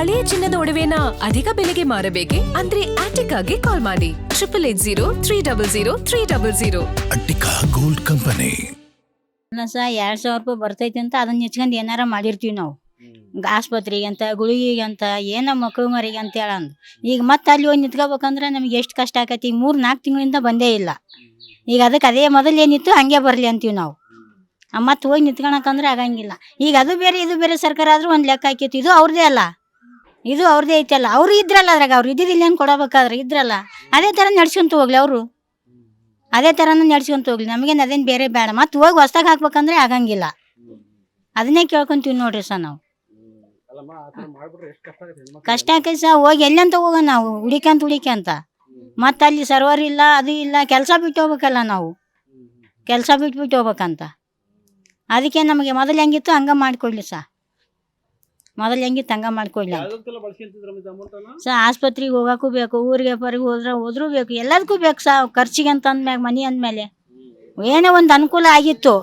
ಹಳೆಯ ಚಿನ್ನದ ಒಡವೆನ ಅಧಿಕ ಬೆಲೆಗೆ ಮಾರಬೇಕೆ? ಅಂದ್ರೆ ಆಟಿಕಾಗೆ ಕಾಲ್ ಮಾಡಿ 8880 ಅಟ್ಟಿಕಾ ಗೋಲ್ಡ್ ಕಂಪನಿ. 2,000 ರೂಪಾಯಿ ಬರ್ತೈತಿ ಅಂತ ಅದನ್ನ ನೆಚ್ಕೊಂಡು ಏನಾರ ಮಾಡಿರ್ತೀವಿ ನಾವು. ಆಸ್ಪತ್ರೆಗೆ ಅಂತ ಗುಳಿಗೆಗೆ ಅಂತ ಏನೋ ಮಕ್ಕಳು ಮರಿಗೆ ಅಂತ ಹೇಳಂದು ಈಗ ಮತ್ತೆ ಅಲ್ಲಿ ಹೋಗಿ ನಿಂತ್ಕೋಬೇಕಂದ್ರೆ ನಮಗೆ ಎಷ್ಟು ಕಷ್ಟ ಆಕೈತಿ. 3-4 ತಿಂಗಳಿಂದ ಬಂದೇ ಇಲ್ಲ. ಈಗ ಅದಕ್ಕೆ ಅದೇ ಮೊದಲು ಏನಿತ್ತು ಹಂಗೆ ಬರಲಿ ಅಂತೀವಿ ನಾವು. ಮತ್ತೆ ಹೋಗಿ ನಿಂತ್ಕೊಳಕಂದ್ರೆ ಆಗಂಗಿಲ್ಲ. ಈಗ ಅದು ಬೇರೆ ಇದು ಬೇರೆ ಸರ್ಕಾರ ಆದ್ರೂ ಒಂದು ಲೆಕ್ಕ ಹಾಕೈತಿ. ಇದು ಅವ್ರದೇ ಅಲ್ಲ, ಇದು ಅವ್ರದೇ ಐತಲ್ಲ. ಅವರು ಇದ್ರಲ್ಲ ಅದ್ರಾಗ, ಅವ್ರು ಇದ್ದಿದ್ದಿಲ್ಲ ಏನು ಕೊಡಬೇಕಾದ್ರೆ ಇದ್ರಲ್ಲ, ಅದೇ ಥರ ನಡ್ಸ್ಕೊಂತ ಹೋಗ್ಲಿ ಅವರು. ಅದೇ ಥರನೂ ನಡ್ಸ್ಕೊಂತ ಹೋಗ್ಲಿ, ನಮಗೇನು ಅದೇನು ಬೇರೆ ಬೇಡ. ಮತ್ತೆ ಹೋಗಿ ಹೊಸ್ದಾಗಿ ಹಾಕ್ಬೇಕಂದ್ರೆ ಆಗಂಗಿಲ್ಲ. ಅದನ್ನೇ ಕೇಳ್ಕೊಂತೀವಿ ನೋಡ್ರಿ ಸರ್ ನಾವು. ಕಷ್ಟ ಆಕೈತಿ ಸರ್. ಹೋಗಿ ಎಲ್ಲಂತ ಹೋಗೋಣ ನಾವು ಹುಡಿಕಂತ ಮತ್ತೆ ಅಲ್ಲಿ ಸರ್ವರ್ ಇಲ್ಲ, ಅದು ಇಲ್ಲ. ಕೆಲಸ ಬಿಟ್ಟು ಹೋಗ್ಬೇಕಲ್ಲ ನಾವು, ಕೆಲಸ ಬಿಟ್ಬಿಟ್ಟು ಹೋಗ್ಬೇಕಂತ. ಅದಕ್ಕೆ ನಮಗೆ ಮೊದಲು ಹೆಂಗಿತ್ತು ಹಂಗೆ ಮಾಡಿಕೊಡ್ಲಿ ಸರ್. ಮೊದಲು ಹೆಂಗಿತ್ತು ಹಂಗೆ ಮಾಡಿಕೊಡ್ಲಿ ಸರ್. ಆಸ್ಪತ್ರೆಗೆ ಹೋಗೋಕ್ಕೂ ಬೇಕು, ಊರಿಗೆ ಪರಿಗೆ ಹೋದ್ರೂ ಬೇಕು, ಎಲ್ಲದಕ್ಕೂ ಬೇಕು ಸರ್. ಖರ್ಚಿಗೆ ಅಂತ ಅಂದ್ಮ್ಯಾಗ ಮನೆ ಅಂದಮೇಲೆ ಏನೋ ಒಂದು ಅನುಕೂಲ ಆಗಿತ್ತು.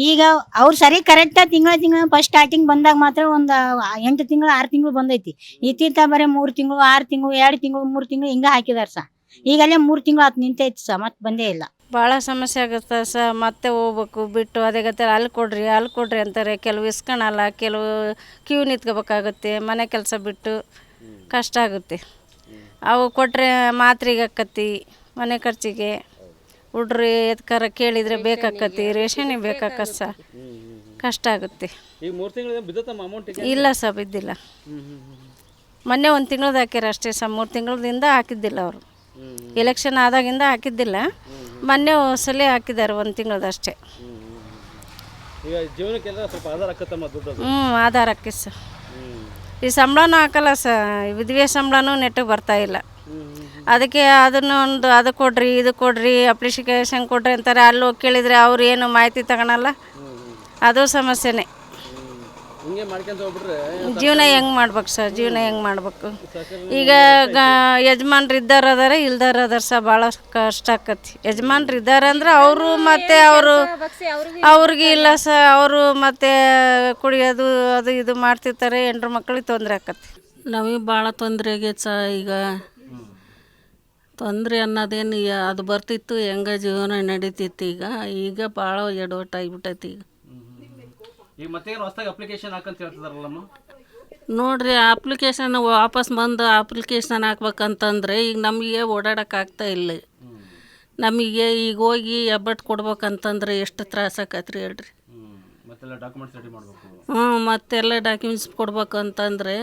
ಈಗ ಅವ್ರು ಸರಿ ಕರೆಕ್ಟಾಗಿ ತಿಂಗಳ ಫಸ್ಟ್ ಸ್ಟಾರ್ಟಿಂಗ್ ಬಂದಾಗ ಮಾತ್ರ ಒಂದು 8 ತಿಂಗಳು 6 ತಿಂಗಳು ಬಂದೈತಿ. ಇತ್ತೀತ ಬರೀ 3 ತಿಂಗಳು 6 ತಿಂಗಳು 2 ತಿಂಗಳು 3 ತಿಂಗಳು ಹಿಂಗೆ ಹಾಕಿದಾರೆ ಸರ್. ಈಗಲೇ 3 ತಿಂಗಳು ಅದು ನಿಂತೈತಿ ಸರ್, ಮತ್ತೆ ಬಂದೇ ಇಲ್ಲ. ಭಾಳ ಸಮಸ್ಯೆ ಆಗುತ್ತೆ ಸರ್. ಮತ್ತೆ ಹೋಗ್ಬೇಕು ಬಿಟ್ಟು ಅದೇ ಗತೆ ಅಲ್ಲಿ ಕೊಡ್ರಿ ಅಂತಾರೆ. ಕೆಲವು ಇಸ್ಕೊಳಲ್ಲ, ಕೆಲವು ಕ್ಯೂ ನಿಂತ್ಕೋಬೇಕಾಗುತ್ತೆ. ಮನೆ ಕೆಲಸ ಬಿಟ್ಟು ಕಷ್ಟ ಆಗುತ್ತೆ. ಅವು ಕೊಟ್ಟರೆ ಮಾತ್ರೆಗೆ ಆಕತಿ, ಮನೆ ಖರ್ಚಿಗೆ, ಹುಡ್ರಿ ಎದ್ಕರ ಕೇಳಿದರೆ ಬೇಕಾಕತಿ, ರೇಷನಿಗೆ ಬೇಕಾಕತ್ ಸರ್. ಕಷ್ಟ ಆಗುತ್ತೆ. ಇಲ್ಲ ಸರ್, ಬಿದ್ದಿಲ್ಲ. ಮೊನ್ನೆ 1 ತಿಂಗಳದ್ದು ಹಾಕ್ಯಾರ ಅಷ್ಟೇ ಸರ್. 3 ತಿಂಗಳದಿಂದ ಹಾಕಿದ್ದಿಲ್ಲ ಅವರು. ಎಲೆಕ್ಷನ್ ಆದಾಗಿಂದ ಹಾಕಿದ್ದಿಲ್ಲ. ಮೊನ್ನೆ ಸಲ ಹಾಕಿದ್ದಾರೆ 1 ತಿಂಗಳದ್ದು ಅಷ್ಟೇ. ಆಧಾರ ಹಾಕಿ ಸರ್. ಈ ಸಂಬಳನೂ ಹಾಕಲ್ಲ ಸರ್. ವಿಧವೆ ಸಂಬಳನೂ ನೆಟ್ಟಿಗೆ ಬರ್ತಾಯಿಲ್ಲ. ಅದಕ್ಕೆ ಅದನ್ನೊಂದು ಅದು ಕೊಡ್ರಿ ಇದು ಕೊಡ್ರಿ ಅಪ್ಲಿಕೇಶನ್ ಕೊಡ್ರಿ ಅಂತಾರೆ. ಅಲ್ಲಿ ಹೋಗಿ ಕೇಳಿದರೆ ಅವ್ರು ಏನು ಮಾಹಿತಿ ತಗೊಳಲ್ಲ. ಅದು ಸಮಸ್ಯೆನೇ. ಜೀವನ ಹೆಂಗೆ ಮಾಡ್ಬೇಕು ಸರ್? ಜೀವನ ಹೆಂಗೆ ಮಾಡ್ಬೇಕು? ಈಗ ಯಜಮಾನ್ರು ಇದ್ದಾರೆ ಅದಾರ, ಇಲ್ದಾರ ಅದಾರ ಸರ್. ಭಾಳ ಕಷ್ಟ ಆಕತಿ. ಯಜಮಾನ್ರು ಇದ್ದಾರೆ ಅಂದ್ರೆ ಅವರು ಮತ್ತೆ ಅವ್ರಿಗೆ ಇಲ್ಲ ಸರ್. ಅವರು ಮತ್ತೆ ಕುಡಿಯೋದು ಅದು ಇದು ಮಾಡ್ತಿರ್ತಾರೆ. ಹೆಂಡ್ರು ಮಕ್ಳಿಗೆ ತೊಂದರೆ ಆಕತಿ. ನಮಗೆ ಭಾಳ ತೊಂದರೆ ಆಗೈತೆ ಸರ್. ಈಗ ತೊಂದರೆ ಅನ್ನೋದೇನು ಅದು ಬರ್ತಿತ್ತು, ಹೆಂಗೆ ಜೀವನ ನಡೀತಿತ್ತು. ಈಗ ಭಾಳ ಎಡವಟ್ಟಾಗಿಬಿಟ್ಟೈತಿ. ಈಗ ಮತ್ತೆ ಹೊಸದಾಗಿ ಅಪ್ಲಿಕೇಶನ್ ಹಾಕಂತ ಹೇಳ್ತಿದಾರಲ್ಲಮ್ಮ. ನೋಡ್ರಿ, ಅಪ್ಲಿಕೇಶನ್ ವಾಪಸ್ ಬಂದು ಅಪ್ಲಿಕೇಶನ್ ಹಾಕ್ಬೇಕಂತಂದ್ರೆ ಈಗ ನಮಗೆ ಓಡಾಡೋಕ್ಕಾಗ್ತಾ ಇಲ್ಲ. ನಮಗೆ ಈಗ ಹೋಗಿ ಹೆಬ್ಬಟ್ಟು ಕೊಡ್ಬೇಕಂತಂದ್ರೆ ಎಷ್ಟು ತ್ರಾಸ ಆಕತ್ರಿ ಹೇಳ್ರಿ. ಮತ್ತೆಲ್ಲ ಡಾಕ್ಯುಮೆಂಟ್ಸ್ ಕೊಡ್ಬೇಕು ಅಂತಂದರೆ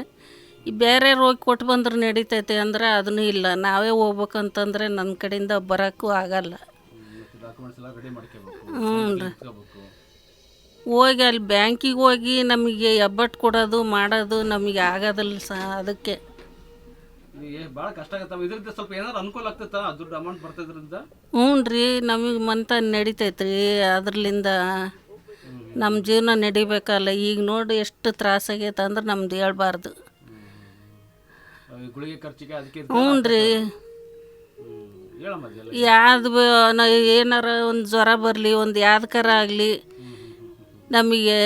ಈ ಬೇರೆ ಹೋಗಿ ಕೊಟ್ಟು ಬಂದ್ರೆ ನಡೀತೈತೆ ಅಂದ್ರೆ ಅದನ್ನೂ ಇಲ್ಲ. ನಾವೇ ಹೋಗ್ಬೇಕಂತಂದ್ರೆ ನನ್ನ ಕಡೆಯಿಂದ ಬರೋಕ್ಕೂ ಆಗಲ್ಲ. ಹ್ಞೂ ರೀ. ಹೋಗಿ ಅಲ್ಲಿ ಬ್ಯಾಂಕಿಗೆ ಹೋಗಿ ನಮಗೆ ಹೆಬ್ಬಟ್ಟು ಕೊಡೋದು ಮಾಡೋದು ನಮಗೆ ಆಗೋದಿಲ್ಲ ಸಹ. ಅದಕ್ಕೆ ಭಾಳ ಕಷ್ಟ ಆಗುತ್ತೆ. ಇದರಿಂದ ಸ್ವಲ್ಪ ಏನಾದ್ರು ಅನುಕೂಲ ಆಗ್ತೈತಾ? ದುಡ್ಡು ಅಮೌಂಟ್ ಬರ್ತದ್ರಿಂದ? ಹ್ಞೂ ರೀ, ನಮಗೆ ಮಂತ ನಡೀತೈತ್ರಿ. ಅದ್ರಲ್ಲಿಂದ ನಮ್ಮ ಜೀವನ ನಡಿಬೇಕಲ್ಲ. ಈಗ ನೋಡಿ ಎಷ್ಟು ತ್ರಾಸಾಗೈತೆ ಅಂದ್ರೆ ನಮ್ದು ಹೇಳ್ಬಾರ್ದು. ಗುಳಿಗೆ ಖರ್ಚಿಗೆ ಅದಕ್ಕೆ. ಹ್ಞೂ ರೀ. ಯಾವ್ದು ಏನಾರ ಒಂದು ಜ್ವರ ಬರಲಿ, ಒಂದು ಯಾವ್ದಕ್ಕಾರ ಆಗಲಿ, ನಮಗೆ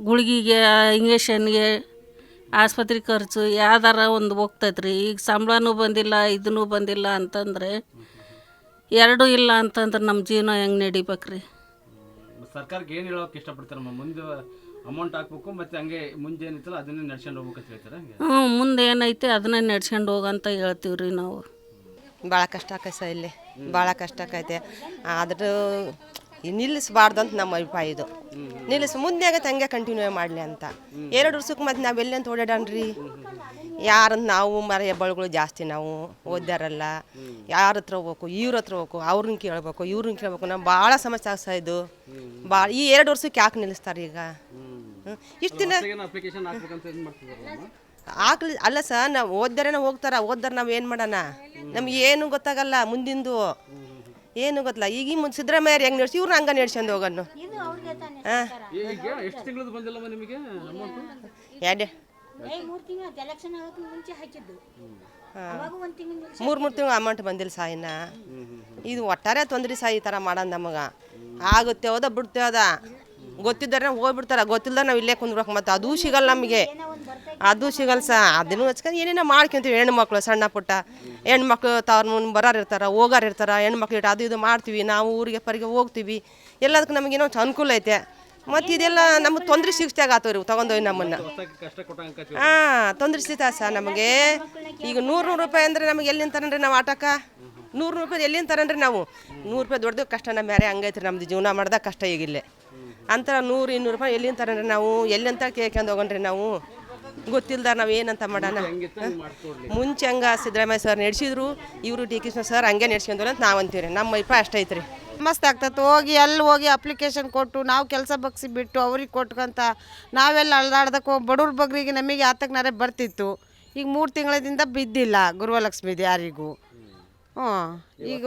ಗುಳಿಗೆಗೆ ಇಂಜೆಕ್ಷನ್ಗೆ ಆಸ್ಪತ್ರೆ ಖರ್ಚು ಯಾವ್ದಾರ ಒಂದು ಹೋಗ್ತೈತ್ರಿ. ಈಗ ಸಂಬಳನೂ ಬಂದಿಲ್ಲ, ಇದನ್ನೂ ಬಂದಿಲ್ಲ ಅಂತಂದರೆ, ಎರಡೂ ಇಲ್ಲ ಅಂತಂದ್ರೆ ನಮ್ಮ ಜೀವನ ಹೆಂಗೆ ನಡಿಬೇಕ್ರಿ? ಸರ್ಕಾರಕ್ಕೆ ಏನು ಹೇಳೋಕೆ ಇಷ್ಟಪಡ್ತಾರಮ್ಮ? ಮುಂದೆ ಅಮೌಂಟ್ ಹಾಕ್ಬೇಕು, ಮತ್ತು ಹಂಗೆ ಮುಂದೆ ಏನಿತ್ತಲ್ಲ ಅದನ್ನೇ ನಡ್ಸ್ಕೊಂಡು ಹೋಗ್ಬೇಕಂತ ಹೇಳ್ತಾರೆ. ಮುಂದೆ ಏನೈತೆ ಅದನ್ನೇ ನಡ್ಸ್ಕೊಂಡು ಹೋಗಂತ ಹೇಳ್ತೀವಿ ರೀ ನಾವು. ಭಾಳ ಕಷ್ಟ ಆಕೈತೆ ಸರ್. ಇಲ್ಲಿ ಭಾಳ ಕಷ್ಟ ಆಕೈತೆ. ಆದರೂ ನಿಲ್ಲಿಸಬಾರ್ದು ಅಂತ ನಮ್ಮ ಅಭಿಪ್ರಾಯ. ಇದು ಮುಂದೆ ಆಗತ್ತೆ ಹಂಗೆ ಕಂಟಿನ್ಯೂ ಮಾಡಲಿ ಅಂತ. 2 ವರ್ಷಕ್ಕೆ ಮತ್ತೆ ನಾವು ಎಲ್ಲಂತ ಓಡಾಡಣ್ರಿ? ಯಾರಂತ ನಾವು ಹೆಬ್ಬಾಳುಗಳು ಜಾಸ್ತಿ, ನಾವು ಓದ್ದಾರಲ್ಲ. ಯಾರ ಹತ್ರ ಹೋಗ್ಬೇಕು? ಇವ್ರ ಹತ್ರ ಹೋಗ್ಬೇಕು, ಅವ್ರನ್ನ ಕೇಳಬೇಕು. ನಾವು ಭಾಳ ಸಮಸ್ಯೆ ಆಗ್ತಾ ಇದು. ಭಾಳ ಈ 2 ವರ್ಷಕ್ಕೆ ಯಾಕೆ ನಿಲ್ಲಿಸ್ತಾರೆ ಈಗ? ಇಷ್ಟು ದಿನ ಹಾಕ್ಲಿ ಅಲ್ಲ ಸರ್. ನಾವು ಓದ್ದಾರೇನೋ ಓದ್ದಾರ ನಾವು ಏನು ಮಾಡೋಣ? ನಮ್ಗೆ ಏನು ಗೊತ್ತಾಗಲ್ಲ ಮುಂದಿಂದು, ಏನು ಗೊತ್ತಿಲ್ಲ. ಈಗ ಮುಂದೆ ಸಿದ್ದರಾಮಯ್ಯ ಹೆಂಗೆ ನಡ್ಸಿ ಇವ್ರನ್ನ ಹಂಗೆ ನಡ್ಸ್ಕೊಂಡು ಹೋಗೋಣ. ಹಾಂ, ಎಷ್ಟು ತಿಂಗಳದ್ದು ಬಂದಿಲ್ಲಮ್ಮ ನಿಮಗೆ ಅಮೌಂಟ್? 3 ತಿಂಗಳು ಅಮೌಂಟ್ ಬಂದಿಲ್ಲ ಸಾ. ಇನ್ನು ಇದು ಒಟ್ಟಾರೆ ತೊಂದರೆ ಸಾ. ಈ ಥರ ಮಾಡೋದು ನಮಗೆ ಆಗುತ್ತೆ ಹೋದ ಬಿಡ್ತೇವದ. ಗೊತ್ತಿದ್ದಾರೆ ಹೋಗ್ಬಿಡ್ತಾರೆ, ಗೊತ್ತಿಲ್ಲದ ನಾವು ಇಲ್ಲೇ ಕುಂದ್ಬೇಕು, ಮತ್ತು ಅದೂ ಸಿಗಲ್ಲ ನಮಗೆ, ಅದು ಸಿಗಲ್ಲ ಅದನ್ನು ಹಚ್ಕೊಂಡು ಏನೇನೋ ಮಾಡ್ಕೊಂತೀವಿ. ಹೆಣ್ಮಕ್ಳು ಸಣ್ಣ ಪುಟ್ಟ ಹೆಣ್ಮಕ್ಳು ತವ್ರ ಮುಂದೆ ಬರೋರು ಇರ್ತಾರೆ, ಹೋಗೋರು ಇರ್ತಾರೆ, ಹೆಣ್ಮಕ್ಳು ಇಟ್ಟು ಅದು ಇದು ಮಾಡ್ತೀವಿ, ನಾವು ಊರಿಗೆ ಪರಿಗೆ ಹೋಗ್ತೀವಿ, ಎಲ್ಲದಕ್ಕೂ ನಮಗೇನೋ ಅನುಕೂಲ ಐತೆ. ಮತ್ತು ಇದೆಲ್ಲ ನಮಗೆ ತೊಂದರೆ ಸಿಗ್ತಾಗ ಆತವ್ರಿ ತೊಗೊಂಡೋಗಿ ನಮ್ಮನ್ನು. ಕಷ್ಟ ಕೊಟ್ಟಂಗೆ ತೊಂದರೆ ಸಿಗ್ತಾ ನಮಗೆ. ಈಗ 100 ರೂಪಾಯಿ ಅಂದರೆ ನಮಗೆ ಎಲ್ಲಿಂದ ತರನ್ರಿ ನಾವು ಆಟಕ್ಕೆ? 100 ರೂಪಾಯಿ ಎಲ್ಲಿಂದ ತರನ್ರಿ ನಾವು? 100 ರೂಪಾಯಿ ದೊಡ್ಡದು ಕಷ್ಟ ನಮ್ಮ ಬೇರೆ ಹಂಗೈತ್ರಿ. ನಮ್ದು ಜೀವನ ಮಾಡ್ದಾಗ ಕಷ್ಟ ಈಗಿಲ್ಲೇ ಅಂತರ 100-200 ರೂಪಾಯಿ ಎಲ್ಲಿಂದ ತರನ್ರಿ ನಾವು? ಎಲ್ಲಿಂತ ಕೇಳ್ಕೊಂಡು ಹೋಗೋಣ್ರಿ ನಾವು? ಗೊತ್ತಿಲ್ದ ನಾವು ಏನಂತ ಮಾಡೋಣ? ಮುಂಚೆ ಹಂಗೆ ಸಿದ್ದರಾಮಯ್ಯ ಸರ್ ನಡೆಸಿದ್ರು, ಇವರು ಡಿ ಕೃಷ್ಣ ಸರ್ ಹಂಗೆ ನಡೆಸ್ಕೊಂಡ್ರು ಅಂತ ನಾವು ಅಂತೀವಿ ರೀ. ನಮ್ಮ ಅಭಿಪ್ರಾಯ ಅಷ್ಟೇ ಐತ್ರಿ. ಮಸ್ತ್ ಆಗ್ತದೆ. ಹೋಗಿ ಅಲ್ಲಿ ಹೋಗಿ ಅಪ್ಲಿಕೇಶನ್ ಕೊಟ್ಟು ನಾವು ಕೆಲಸ ಬಗ್ಸಿ ಬಿಟ್ಟು ಅವ್ರಿಗೆ ಕೊಟ್ಕೊಂತ ನಾವೆಲ್ಲ ಅಲ್ದಾಡ್ದಕ್ಕೆ ಬಡವ್ರ ಬಗ್ರಿಗೆ ನಮಗೆ ಆತಕ್ಕನಾರೆ ಬರ್ತಿತ್ತು. ಈಗ 3 ತಿಂಗಳಿಂದ ಬಿದ್ದಿಲ್ಲ ಗುರುವಲಕ್ಷ್ಮಿದು ಯಾರಿಗೂ. ಈಗ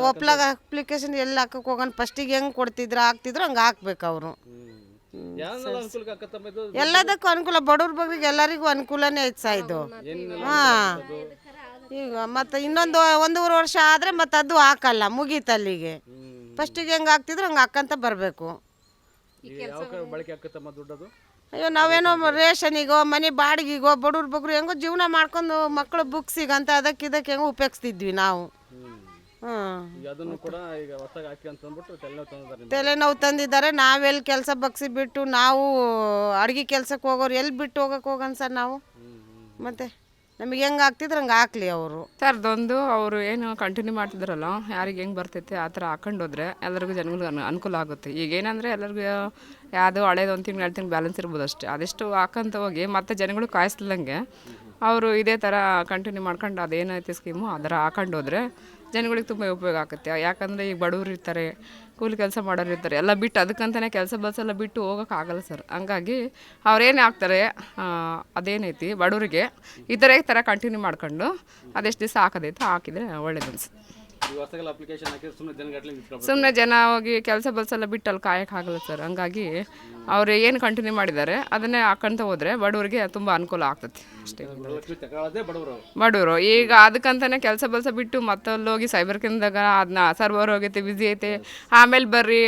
ಒಪ್ಲಾಗ ಅಪ್ಲಿಕೇಶನ್ ಎಲ್ಲಿ ಹಾಕಕ್ಕೆ ಹೋಗೋಣ, ಫಸ್ಟಿಗೆ ಹೆಂಗೆ ಕೊಡ್ತಿದ್ರು ಹಾಕ್ತಿದ್ರು ಹಂಗೆ ಹಾಕ್ಬೇಕು ಅವರು. ಎಲ್ಲದಕ್ಕೂ ಅನುಕೂಲ, ಬಡವ್ರ ಬಗ್ರಿಗೆ ಎಲ್ಲರಿಗೂ ಅನುಕೂಲನೇ ಐತೆ ಸಹ ಇದು. ಈಗ ಮತ್ತು ಇನ್ನೊಂದು 1.5 ವರ್ಷ ಆದರೆ ಮತ್ತು ಅದು ಹಾಕಲ್ಲ, ಮುಗೀತಲ್ಲಿಗೆ. ಫಸ್ಟಿಗೆ ಹೆಂಗೆ ಹಾಕ್ತಿದ್ರು ಹಂಗೆ ಹಾಕಂತ ಬರಬೇಕು. ಅಯ್ಯೋ ನಾವೇನೋ ರೇಷನಿಗೋ ಮನೆ ಬಾಡಿಗೆಗೋ ಬಡವ್ರ ಬಗ್ರು ಹೆಂಗೋ ಜೀವನ ಮಾಡ್ಕೊಂಡು ಮಕ್ಕಳು ಬುಕ್ಸಿಗಂತ ಅದಕ್ಕೆ ಇದಕ್ಕೆ ಹೆಂಗೋ ಉಪಯೋಗಿಸ್ತಿದ್ವಿ ನಾವು. ತಲೆನೋವು ತಂದಿದ್ದಾರೆ. ನಾವೆಲ್ಲಿ ಕೆಲಸ ಬಗ್ಸಿ ಬಿಟ್ಟು ನಾವು ಅಡುಗೆ ಕೆಲಸಕ್ಕೆ ಹೋಗೋರು ಎಲ್ಲಿ ಬಿಟ್ಟು ಹೋಗೋಣ ಸರ್ ನಾವು? ಮತ್ತು ನಮಗೆ ಹೆಂಗೆ ಆಗ್ತಿದ್ರೆ ಹಂಗೆ ಹಾಕ್ಲಿ ಅವರು. ಥರದೊಂದು ಅವರು ಏನು ಕಂಟಿನ್ಯೂ ಮಾಡ್ತಿದ್ರಲ್ಲ, ಯಾರಿಗೆ ಹೆಂಗೆ ಬರ್ತೈತೆ ಆ ಥರ ಹಾಕೊಂಡು ಹೋದ್ರೆ ಎಲ್ಲರಿಗೂ ಜನಗಳಿಗೆ ಅನುಕೂಲ ಆಗುತ್ತೆ. ಈಗ ಏನಂದರೆ ಎಲ್ಲರಿಗೂ ಯಾವುದೋ ಹಳೇದು 1 ತಿಂಗಳು 2 ತಿಂಗಳು ಬ್ಯಾಲೆನ್ಸ್ ಇರ್ಬೋದು ಅಷ್ಟೇ. ಅದೆಷ್ಟು ಹಾಕಂತ ಹೋಗಿ ಮತ್ತೆ ಜನಗಳು ಕಾಯಿಸ್ದಂಗೆ ಅವರು ಇದೇ ಥರ ಕಂಟಿನ್ಯೂ ಮಾಡ್ಕೊಂಡು ಅದೇನೈತೆ ಸ್ಕೀಮು ಅದರ ಹಾಕೊಂಡು ಹೋದರೆ ಜನಗಳಿಗೆ ತುಂಬ ಉಪಯೋಗ ಆಗುತ್ತೆ. ಯಾಕಂದರೆ ಈಗ ಬಡವ್ರು ಇರ್ತಾರೆ, ಕೂಲಿ ಕೆಲಸ ಮಾಡೋರು ಇರ್ತಾರೆ, ಎಲ್ಲ ಬಿಟ್ಟು ಅದಕ್ಕಂತಲೇ ಕೆಲಸ ಬಸ್ಸೆಲ್ಲ ಬಿಟ್ಟು ಹೋಗೋಕ್ಕಾಗಲ್ಲ ಸರ್. ಹಂಗಾಗಿ ಅವ್ರೇನು ಹಾಕ್ತಾರೆ ಅದೇನೈತಿ ಬಡವರಿಗೆ ಈ ಥರ ಕಂಟಿನ್ಯೂ ಮಾಡ್ಕೊಂಡು ಅದೆಷ್ಟು ದಿವಸ ಹಾಕೋದೈತೆ ಹಾಕಿದರೆ ಒಳ್ಳೇದು ಅನ್ಸುತ್ತೆ. ಸುಮ್ಮನೆ ಜನ ಹೋಗಿ ಕೆಲಸ ಬಸ್ಸೆಲ್ಲ ಬಿಟ್ಟು ಅಲ್ಲಿ ಕಾಯೋಕ್ಕಾಗಲ್ಲ ಸರ್. ಹಂಗಾಗಿ ಅವ್ರು ಏನು ಕಂಟಿನ್ಯೂ ಮಾಡಿದ್ದಾರೆ ಅದನ್ನೇ ಹಾಕೊಂತ ಹೋದರೆ ಬಡವರಿಗೆ ತುಂಬ ಅನುಕೂಲ ಆಗ್ತದೆ ಅಷ್ಟೇ. ಬಡವರು ಈಗ ಅದಕ್ಕಂತಲೇ ಕೆಲಸ ಬಲ್ಸ ಬಿಟ್ಟು ಮತ್ತಲ್ಲಿ ಹೋಗಿ ಸೈಬರ್ ಕೇಂದ್ರದಾಗ ಅದನ್ನ ಸರ್ವರ್ ಹೋಗೈತೆ ಬಿಸಿ ಐತೆ ಆಮೇಲೆ ಬರ್ರಿ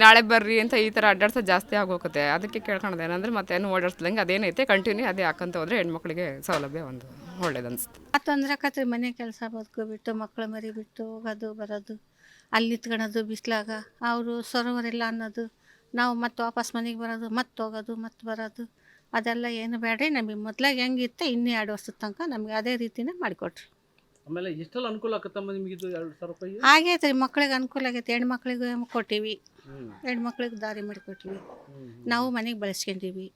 ನಾಳೆ ಬರ್ರಿ ಅಂತ ಈ ಥರ ಅಡ್ಡಾಡ್ಸೋದು ಜಾಸ್ತಿ ಆಗೋಗುತ್ತೆ. ಅದಕ್ಕೆ ಕೇಳ್ಕೊಳೋದು ಏನಂದರೆ ಮತ್ತೇನು ಓಡಾಡ್ಸ್ದಂಗೆ ಅದೇನೈತೆ ಕಂಟಿನ್ಯೂ ಅದೇ ಹಾಕೊಂತ ಹೋದರೆ ಹೆಣ್ಮಕ್ಳಿಗೆ ಸೌಲಭ್ಯ ಒಂದು ಒಳ್ಳೇದು ಅನಿಸುತ್ತೆ. ತೊಂದರೆ ಆಕತ್ರಿ. ಮನೆ ಕೆಲಸ ಬದುಕು ಬಿಟ್ಟು ಮಕ್ಕಳು ಮರಿ ಬಿಟ್ಟು ಹೋಗೋದು ಬರೋದು, ಅಲ್ಲಿ ನಿಂತ್ಕೊಳ್ಳೋದು ಬಿಸಿಲಾಗ, ಅವರು ಸರೋವರಿಲ್ಲ ಅನ್ನೋದು, ನಾವು ಮತ್ತೆ ವಾಪಸ್ ಮನೆಗೆ ಬರೋದು, ಮತ್ತೆ ಹೋಗೋದು ಮತ್ತೆ ಬರೋದು, ಅದೆಲ್ಲ ಏನು ಬೇಡ್ರಿ. ನಮಗೆ ಮೊದಲಾಗ ಹೆಂಗಿತ್ತು ಇನ್ನೂ 2 ವರ್ಷದ ತನಕ ನಮಗೆ ಅದೇ ರೀತಿನೇ ಮಾಡಿಕೊಟ್ರಿ. ಆಮೇಲೆ ಎಷ್ಟೆಲ್ಲ ಅನುಕೂಲ ಆಗುತ್ತಮ್ಮ ನಿಮಗೆ ಇದು 2,000 ರೂಪಾಯಿ? ಆಗೈತೆ ರೀ, ಮಕ್ಳಿಗೆ ಅನುಕೂಲ ಆಗೈತೆ. ಹೆಣ್ಮಕ್ಳಿಗೆ ಕೊಟ್ಟಿವಿ, ಹೆಣ್ಮಕ್ಳಿಗೆ ದಾರಿ ಮಾಡಿಕೊಟ್ಟಿವಿ, ನಾವು ಮನೆಗೆ ಬಳಸ್ಕೊಂಡಿವಿ.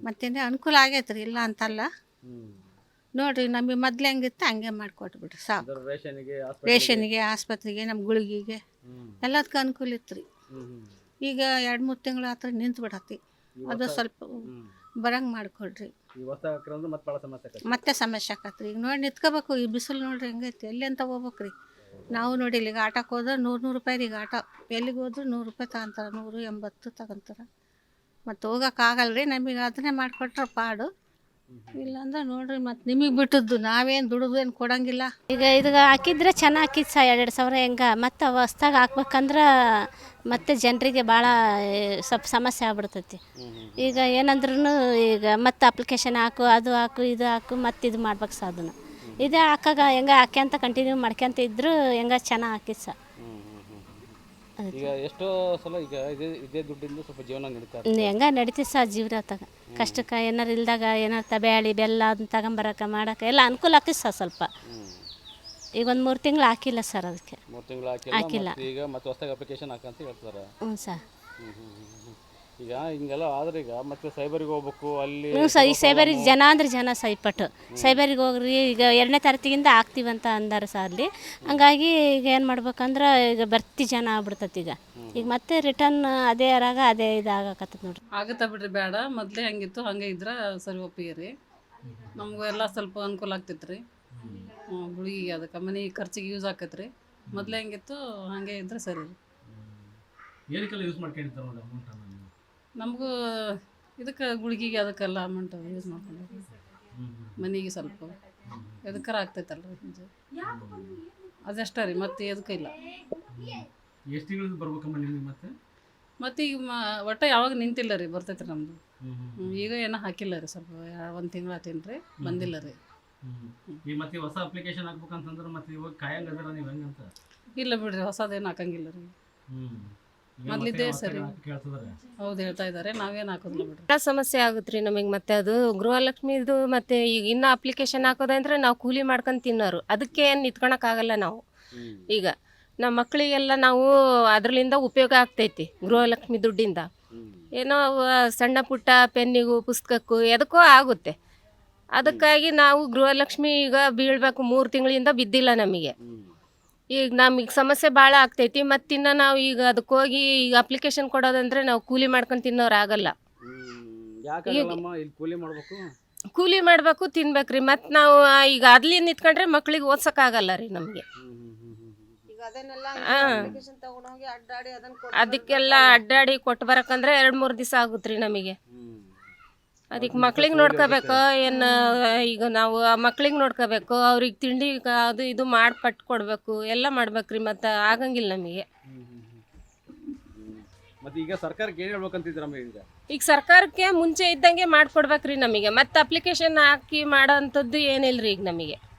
ಮತ್ತೇನೆ ಅನುಕೂಲ ಆಗೈತೆ ರೀ, ಇಲ್ಲ ಅಂತಲ್ಲ. ನೋಡಿರಿ ನಮಗೆ ಮೊದಲು ಹೆಂಗಿತ್ತು ಹಂಗೆ ಮಾಡಿಕೊಟ್ಬಿಟ್ರಿ ಸಾಕು. ರೇಷನ್ಗೆ, ಆಸ್ಪತ್ರೆಗೆ, ನಮ್ಮ ಗುಳಿಗೆಗೆ ಎಲ್ಲದಕ್ಕೂ ಅನುಕೂಲ ಇತ್ತು ರೀ. ಈಗ 2-3 ತಿಂಗಳು ಹತ್ರ ನಿಂತು ಬಿಡತ್ತಿ. ಅದು ಸ್ವಲ್ಪ ಬರಂಗೆ ಮಾಡಿಕೊಡ್ರಿ. ಮತ್ತೆ ಸಮಸ್ಯೆ ಆಕತ್ರಿ. ಈಗ ನೋಡಿ ನಿಂತ್ಕೋಬೇಕು. ಈ ಬಿಸಿಲು ನೋಡ್ರಿ ಹೆಂಗೈತಿ, ಎಲ್ಲಿ ಅಂತ ಹೋಗ್ಬೇಕ್ರಿ ನಾವು. ನೋಡಿ ಈಗ ಆಟೋಕ್ಕೆ ಹೋದ್ರೆ 100 ರೂಪಾಯಿ ರೀ. ಈಗ ಆಟೋ ಎಲ್ಲಿಗೆ ಹೋದ್ರು 100 ರೂಪಾಯಿ ತಗೊಂತಾರೆ, 180 ತಗೊಂತಾರೆ. ಮತ್ತು ಹೋಗೋಕ್ಕಾಗಲ್ಲ ರೀ. ನಮಗೆ ಅದನ್ನೇ ಮಾಡಿಕೊಟ್ರೆ ಪಾಡು. ಇಲ್ಲಾಂದ್ರೆ ನೋಡ್ರಿ ಮತ್ತೆ ನಿಮಗೆ ಬಿಟ್ಟದ್ದು, ನಾವೇನು ದುಡಿದು ಏನು ಕೊಡಂಗಿಲ್ಲ. ಈಗ ಇದು ಹಾಕಿದ್ರೆ ಚೆನ್ನಾಗಿ ಹಾಕಿದ್ದು ಸಹ 2 ಸಾವಿರ ಹೆಂಗೆ ಮತ್ತು ಹೊಸ್ದಾಗಿ ಹಾಕ್ಬೇಕಂದ್ರೆ ಮತ್ತೆ ಜನರಿಗೆ ಭಾಳ ಸ್ವಲ್ಪ ಸಮಸ್ಯೆ ಆಗ್ಬಿಡ್ತೈತಿ. ಈಗ ಏನಂದ್ರೂ ಈಗ ಮತ್ತೆ ಅಪ್ಲಿಕೇಶನ್ ಹಾಕು, ಅದು ಹಾಕು, ಇದು ಹಾಕು, ಮತ್ತೆ ಇದು ಮಾಡ್ಬೇಕು ಸಹ. ಅದನ್ನು ಇದೇ ಹಾಕಾಗ ಹೆಂಗೆ ಹಾಕ್ಯಂತ ಕಂಟಿನ್ಯೂ ಮಾಡ್ಕೊಂತ ಇದ್ರು ಹೆಂಗೆ ಚೆನ್ನಾಗಿ ಹಾಕಿದ್ದು ಸಹ. ಈಗ ಎಷ್ಟೋ ಸಲ ಈಗ ಇದೇ ದುಡ್ಡಿಂದ ಸ್ವಲ್ಪ ಜೀವನ ಹೆಂಗೆ ನಡೀತಿ ಸಹ ಜೀವನ ತಗ. ಕಷ್ಟಕ್ಕೆ ಏನಾರು ಇಲ್ದಾಗ ಏನಾರು ಬೇಳೆ ಬೆಲ್ಲ ಅದನ್ನ ತಗೊಂಬರಕ್ಕೆ ಮಾಡೋಕೆ ಎಲ್ಲ ಅನುಕೂಲ ಆಗ್ತಿತ್ತು ಸಹ ಸ್ವಲ್ಪ. ಈಗ ಒಂದು 3 ತಿಂಗಳು ಹಾಕಿಲ್ಲ ಸರ್. ಅದಕ್ಕೆ 3 ತಿಂಗಳು ಹಾಕಿಲ್ಲ. ಈಗ ಮತ್ತೆ ಹೊಸದಾಗಿ ಅಪ್ಲಿಕೇಶನ್ ಹಾಕಂತ ಹೇಳ್ತಾರೆ. ಹ್ಞೂ ಸರ್. ಈಗ ಹಿಂಗೆಲ್ಲ ಆದ್ರೆ ಈಗ ಮತ್ತೆ ಸೈಬರಿಗೆ ಹೋಗ್ಬೇಕು ಅಲ್ಲಿ. ಹ್ಞೂ ಸರ್. ಈ ಸೈಬರಿಗೆ ಜನ ಅಂದ್ರೆ ಜನ ಸೈಪಟ್ಟು ಸೈಬರಿಗೆ ಹೋಗ್ರಿ. ಈಗ 2ನೇ ತಾರೀಕಿಂದ ಹಾಕ್ತೀವಂತ ಅಂದಾರೆ ಸರ್ ಅಲ್ಲಿ. ಹಂಗಾಗಿ ಈಗ ಏನು ಮಾಡ್ಬೇಕಂದ್ರೆ ಈಗ ಬರ್ತಿ ಜನ ಆಗ್ಬಿಡ್ತೈತಿ. ಈಗ ಮತ್ತೆ ರಿಟರ್ನ್ ಅದೇ ರಾಗ ಅದೇ ಇದಾಗಕತ್ತದ ನೋಡ್ರಿ. ಆಗುತ್ತಾ ಬಿಡ್ರಿ, ಬೇಡ ಮೊದಲೇ ಹೆಂಗಿತ್ತು ಹಂಗೆ ಇದ್ರೆ ಸರಿ ಒಪ್ಪಿಗೆ. ನಮಗೂ ಎಲ್ಲ ಸ್ವಲ್ಪ ಅನುಕೂಲ ಆಗ್ತೈತೆ ರೀ. ಗುಳಿಗೆ ಅದಕ್ಕೆ ಮನೆ ಖರ್ಚಿಗೆ ಯೂಸ್ ಆಕೈತೆ ರೀ. ಮೊದಲೇ ಹೆಂಗಿತ್ತು ಹಾಗೆ ಇದ್ರೆ ಸರಿ. ನಮಗೂ ಇದಕ್ಕೆ ಗುಳಿಗೆಗೆ ಅದಕ್ಕೆಲ್ಲ ಅಮೌಂಟ್ ಯೂಸ್ ಮಾಡ್ಕೊಂಡು ಮನೆಗೆ ಸ್ವಲ್ಪ ಎದಕ್ಕಾರ ಆಗ್ತೈತಲ್ಲ ರೀ. ಅದಷ್ಟೇ ರೀ, ಮತ್ತೆ ಎದಕ್ಕೆ ಇಲ್ಲ. ಎಷ್ಟು ತಿಂಗಳಿಗೆ ಬರ್ಬೇಕಮ್ಮ ನಿಮಗೆ? ಮತ್ತು ಈಗ ಒಟ್ಟು ಯಾವಾಗ ನಿಂತಿಲ್ಲ ರೀ, ಬರ್ತೈತೆ ನಮ್ಮದು. ಈಗ ಏನೋ ಹಾಕಿಲ್ಲ ರೀ, ಸ್ವಲ್ಪ ಒಂದು ತಿಂಗಳು ಆತೇನು ರೀ, ಬಂದಿಲ್ಲ ರೀ. ಈಗ ಮತ್ತೆ ಹೊಸ ಅಪ್ಲಿಕೇಶನ್ ಹಾಕ್ಬೇಕಂತಂದ್ರೆ ಮತ್ತೆ ಇವಾಗ ಕಾಯಂಗದಿರ ನೀವು ಹೆಂಗಂತ? ಇಲ್ಲ ಬಿಡ್ರಿ, ಹೊಸದೇನು ಹಾಕಂಗಿಲ್ಲ ರೀ. ಮೊದಲಿದ್ದೇ ಸರಿ ಕೇಳ್ತದಾರೆ. ಹೌದು ಹೇಳ್ತಾ ಇದ್ದಾರೆ, ನಾವೇನು ಹಾಕೋದಿಲ್ಲ ಬಿಡ್ರಿ. ಭಾಳ ಸಮಸ್ಯೆ ಆಗುತ್ತೆ ರೀ ನಮಗೆ. ಮತ್ತೆ ಅದು ಗೃಹಲಕ್ಷ್ಮಿದು ಮತ್ತು ಈಗ ಇನ್ನೂ ಅಪ್ಲಿಕೇಶನ್ ಹಾಕೋದಂದ್ರೆ ನಾವು ಕೂಲಿ ಮಾಡ್ಕೊಂಡು ತಿನ್ನೋರು, ಅದಕ್ಕೆ ಏನು ನಿಂತ್ಕೊಳಕ್ಕಾಗಲ್ಲ ನಾವು. ಈಗ ನಮ್ಮ ಮಕ್ಕಳಿಗೆಲ್ಲ ನಾವು ಅದರಲ್ಲಿಂದ ಉಪಯೋಗ ಆಗ್ತೈತಿ ಗೃಹಲಕ್ಷ್ಮಿ ದುಡ್ಡಿಂದ. ಏನೋ ಸಣ್ಣ ಪುಟ್ಟ ಪೆನ್ನಿಗೂ ಪುಸ್ತಕಕ್ಕೂ ಎದಕ್ಕೋ ಆಗುತ್ತೆ. ಅದಕ್ಕಾಗಿ ನಾವು ಗೃಹಲಕ್ಷ್ಮಿ ಈಗ ಬೀಳಬೇಕು, 3 ತಿಂಗಳಿಂದ ಬಿದ್ದಿಲ್ಲ ನಮಗೆ. ಈಗ ನಮಗೆ ಸಮಸ್ಯೆ ಭಾಳ ಆಗ್ತೈತಿ. ಮತ್ತಿನ್ನು ನಾವು ಈಗ ಅದಕ್ಕೆ ಹೋಗಿ ಈಗ ಅಪ್ಲಿಕೇಶನ್ ಕೊಡೋದಂದ್ರೆ ನಾವು ಕೂಲಿ ಮಾಡ್ಕೊಂಡು ತಿನ್ನೋರು ಆಗಲ್ಲ. ಕೂಲಿ ಮಾಡಬೇಕು, ಕೂಲಿ ಮಾಡಬೇಕು, ತಿನ್ಬೇಕ್ರಿ. ಮತ್ತು ನಾವು ಈಗ ಅಲ್ಲಿ ನಿಂತ್ಕೊಂಡ್ರೆ ಮಕ್ಳಿಗೆ ಓದ್ಸೋಕ್ಕಾಗಲ್ಲ ರೀ ನಮಗೆ. ಅದಕ್ಕೆಲ್ಲ ಅಡ್ಡಾಡಿ ಕೊಟ್ಟು ಬರಕಂದ್ರೆ 2-3 ದಿವಸ ಆಗುತ್ತೆ ರೀ ನಮಗೆ. ಅದಕ್ಕೆ ಮಕ್ಳಿಗೆ ನೋಡ್ಕೋಬೇಕು ಏನು, ಈಗ ನಾವು ಆ ಮಕ್ಳಿಗೆ ನೋಡ್ಕೋಬೇಕು, ಅವ್ರಿಗೆ ತಿಂಡಿ ಅದು ಇದು ಮಾಡಿ ಕಟ್ಕೊಡ್ಬೇಕು, ಎಲ್ಲ ಮಾಡ್ಬೇಕ್ರಿ. ಮತ್ತು ಆಗಂಗಿಲ್ಲ ನಮಗೆ. ಮತ್ತೆ ಈಗ ಸರ್ಕಾರಕ್ಕೆ ಏನು ಹೇಳ್ಬೇಕಂತಿದ್ದೀರ ಈಗ? ಈಗ ಸರ್ಕಾರಕ್ಕೆ ಮುಂಚೆ ಇದ್ದಂಗೆ ಮಾಡಿಕೊಡ್ಬೇಕ್ರಿ ನಮಗೆ. ಮತ್ತು ಅಪ್ಲಿಕೇಶನ್ ಹಾಕಿ ಮಾಡೋ ಅಂಥದ್ದು ಏನಿಲ್ಲ ರೀ ಈಗ ನಮಗೆ.